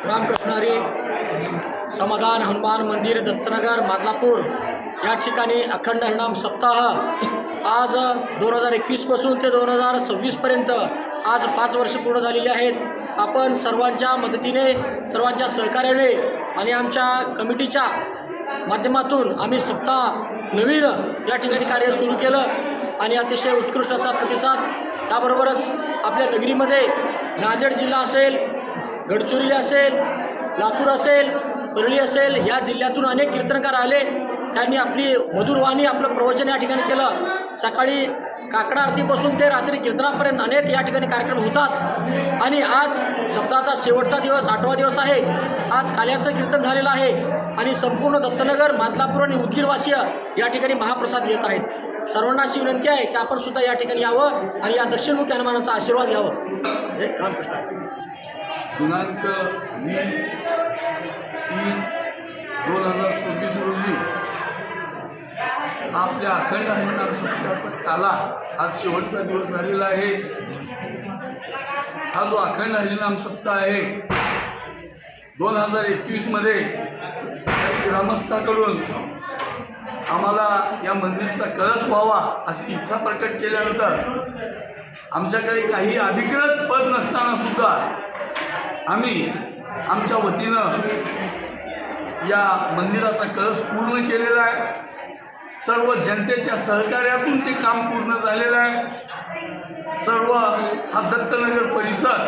रामकृष्ण हरी समाधान हनुमान मंदिर दत्तनगर मादलापूर या ठिकाणी अखंड हरिनाम सप्ताह आज 2021 पासून ते 2026 पर्यंत आज 5 वर्ष पूर्ण झालेली आहेत। आपण सर्वांच्या मदतीने सर्वांच्या सहकार्याने आणि आमच्या कमिटीच्या माध्यमातून आम्ही सप्ताह नवीन या ठिकाणी कार्य सुरू केलं आणि अतिशय उत्कृष्ट असा प्रतिसाद। त्याबरोबरच आपल्या नगरीमध्ये नांदेड जिल्हा असेल, गडचिरोली असेल, लातूर असेल, परळी असेल या जिल्ह्यातून अनेक कीर्तनकार आले। त्यांनी आपली मधुरवाणी आपलं प्रवचन या ठिकाणी केलं। सकाळी काकडा आरतीपासून ते रात्री कीर्तनापर्यंत अनेक या ठिकाणी कार्यक्रम होतात आणि आज सप्ताहाचा शेवटचा दिवस 8वा दिवस आहे। आज काल्याचं कीर्तन झालेलं आहे आणि संपूर्ण दत्तनगर मादलापूर आणि उदगीरवासीय या ठिकाणी महाप्रसाद घेत आहेत। सर्वांना अशी विनंती आहे की आपण सुद्धा या ठिकाणी यावं आणि या दक्षिणमुखी हनुमानाचा आशीर्वाद घ्यावं। जय रामकृष्ण। दिनांक 20/3/2026 रोजी आपल्या अखंड हरिनाम सप्ताहाचा काला आज शेवटचा दिवस झालेला आहे। हा जो अखंड हरिनाम सप्ताह आहे 2021 मध्ये ग्रामस्थाकडून आम्हाला या मंदिराचा कळस व्हावा अशी इच्छा प्रकट केल्यानंतर आमच्याकडे काही अधिकृत पद नसताना सुद्धा आम्ही आमच्या वतीनं या मंदिराचा कळस पूर्ण केलेला आहे। सर्व जनतेच्या सहकार्यातून ते काम पूर्ण झालेलं आहे। सर्व हा दत्तनगर परिसर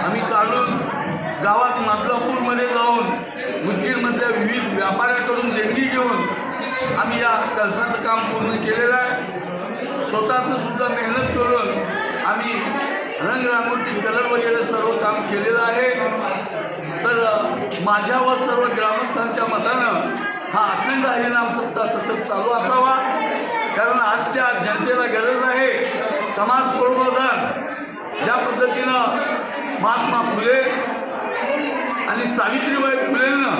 आम्ही काढून गावात मादलापूरमध्ये जाऊन उदगीरमधल्या विविध व्यापाऱ्याकडून देणगी घेऊन आम्ही या कळसाचं काम पूर्ण केलेलं आहे। स्वतःचं सुद्धा मेहनत करून आम्ही रंगरांगोटी कलर वगैरे सर्व काम केलेलं आहे। तर माझ्या व सर्व ग्रामस्थांच्या मतानं हा अखंड हरिनाम सप्ताह सतत चालू असावा, कारण आजच्या जनतेला गरज आहे समाज प्रबोधन। ज्या पद्धतीनं महात्मा फुले आणि सावित्रीबाई फुलेंनं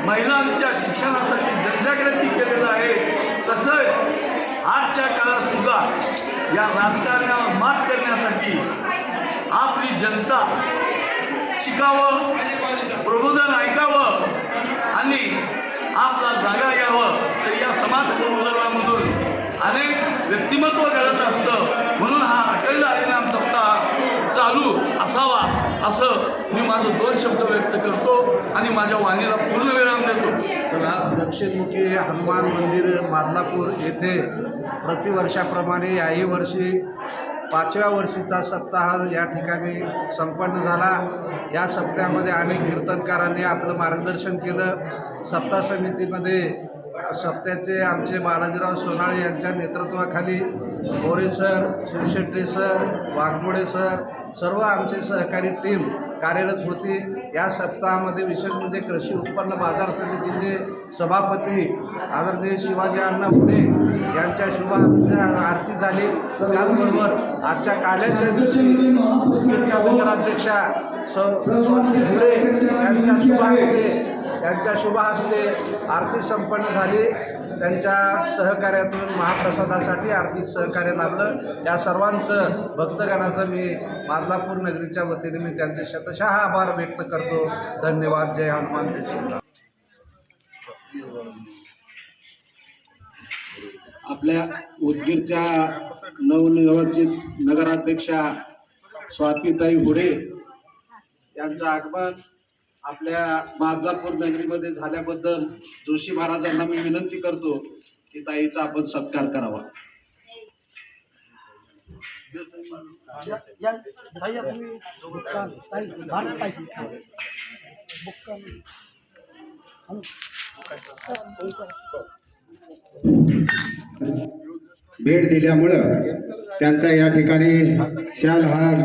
महिलांच्या शिक्षणासाठी जनजागृती केलेलं आहे, तसंच आजच्या काळात सुद्धा या राजकारणावर मात करण्यासाठी आपली जनता शिकावं, प्रबोधन ऐकावं आणि आपला जागा घ्यावं। तर या समाज प्रबोधनामधून अनेक व्यक्तिमत्व घडत असतं, म्हणून हा अखंड हरिनाम सप्ताह चालू असावा असं मी माझं 2 शब्द व्यक्त करतो आणि माझ्या वाणीला पूर्ण विराम देतो। तर आज दक्षिणमुखी हनुमान मंदिर मादलापूर येथे प्रतिवर्षाप्रमाणे याही वर्षी 5व्या वर्षीचा सप्ताह या ठिकाणी संपन्न झाला। या सप्ताहामध्ये अनेक कीर्तनकारांनी आपलं मार्गदर्शन केलं। सप्ताह समितीमध्ये सप्त्याचे आमचे बालाजीराव सोनाळे यांच्या नेतृत्वाखाली More sir, Shivshetti sir, Waghmode sir सर्व आमचे सहकारी टीम कार्यरत होती। या सप्ताहामध्ये विशेष म्हणजे कृषी उत्पन्न बाजार समितीचे सभापती आदरणीय शिवाजी अण्णा पुणे यांच्या शुभ आरती झाली। त्याचबरोबर आजच्या काल्याच्या दिवशी उदगीरच्या नगराध्यक्षा स्वाती घुरे यांच्या शुभ हस्ते आरती संपन्न झाली। त्यांच्या सहकार्यातून महाप्रसादासाठी आर्थिक सहकार्य लाभलं। या सर्वांचं भक्तगणाचं मी मादलापूर नगरीच्या वतीने मी त्यांचे शतशः आभार व्यक्त करतो। धन्यवाद। जय हनुमान जय श्रीराम। आपल्या उदगीरच्या नवनिर्वाचित नगराध्यक्षा स्वातीताई हुडे यांचं आगमन आपल्या मादलापूर नगरीमध्ये झाल्याबद्दल जोशी महाराजांना मी विनंती करतो की ताईचा आपण सत्कार करावा। भेट दिल्यामुळं त्यांचा या ठिकाणी शाल हार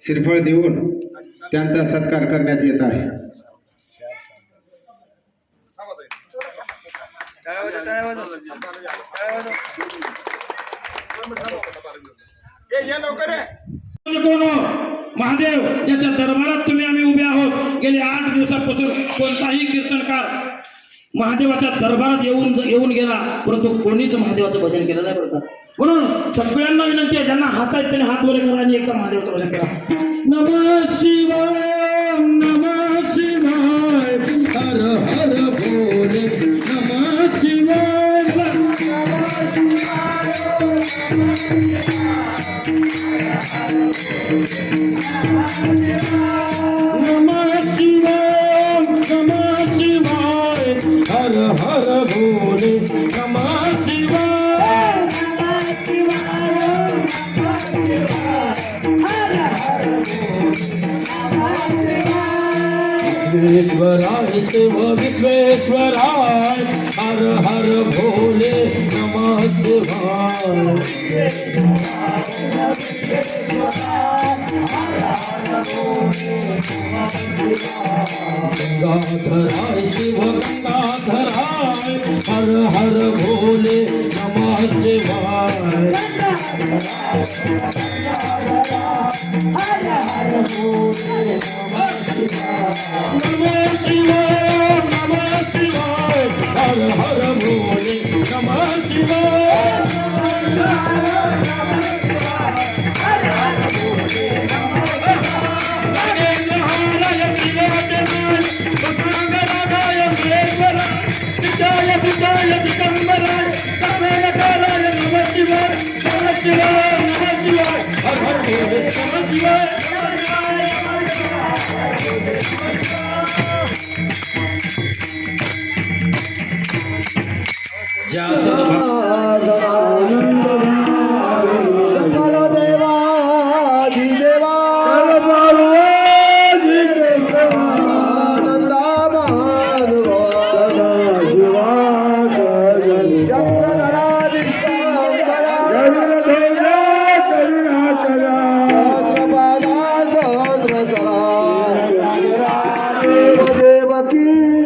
श्रीफळ देऊन त्यांचा सत्कार करण्यात येत आहे। महादेव याच्या दरबारात तुम्ही आम्ही उभे आहोत। गेले 8 दिवसापासून कोणताही कीर्तनकार महादेवाच्या दरबारात येऊन गेला, परंतु कोणीच महादेवाचं भजन केलं नाही बरं का। म्हणून सगळ्यांना विनंती आहे, ज्यांना हात आहेत त्यांनी हात वर करा आणि एकदा महादेवाचं भजन करा। नमः शिवाय, नमः विश्वेश्वराय शिव विश्वेश्वराय हर हर भोले नमः शिवाय गंगाधराय शिव गंगाधराय हर हर भोले नमः शिवाय नमः शिवाय नमः शिवाय हर हर भोले नमः शिवाय देवकी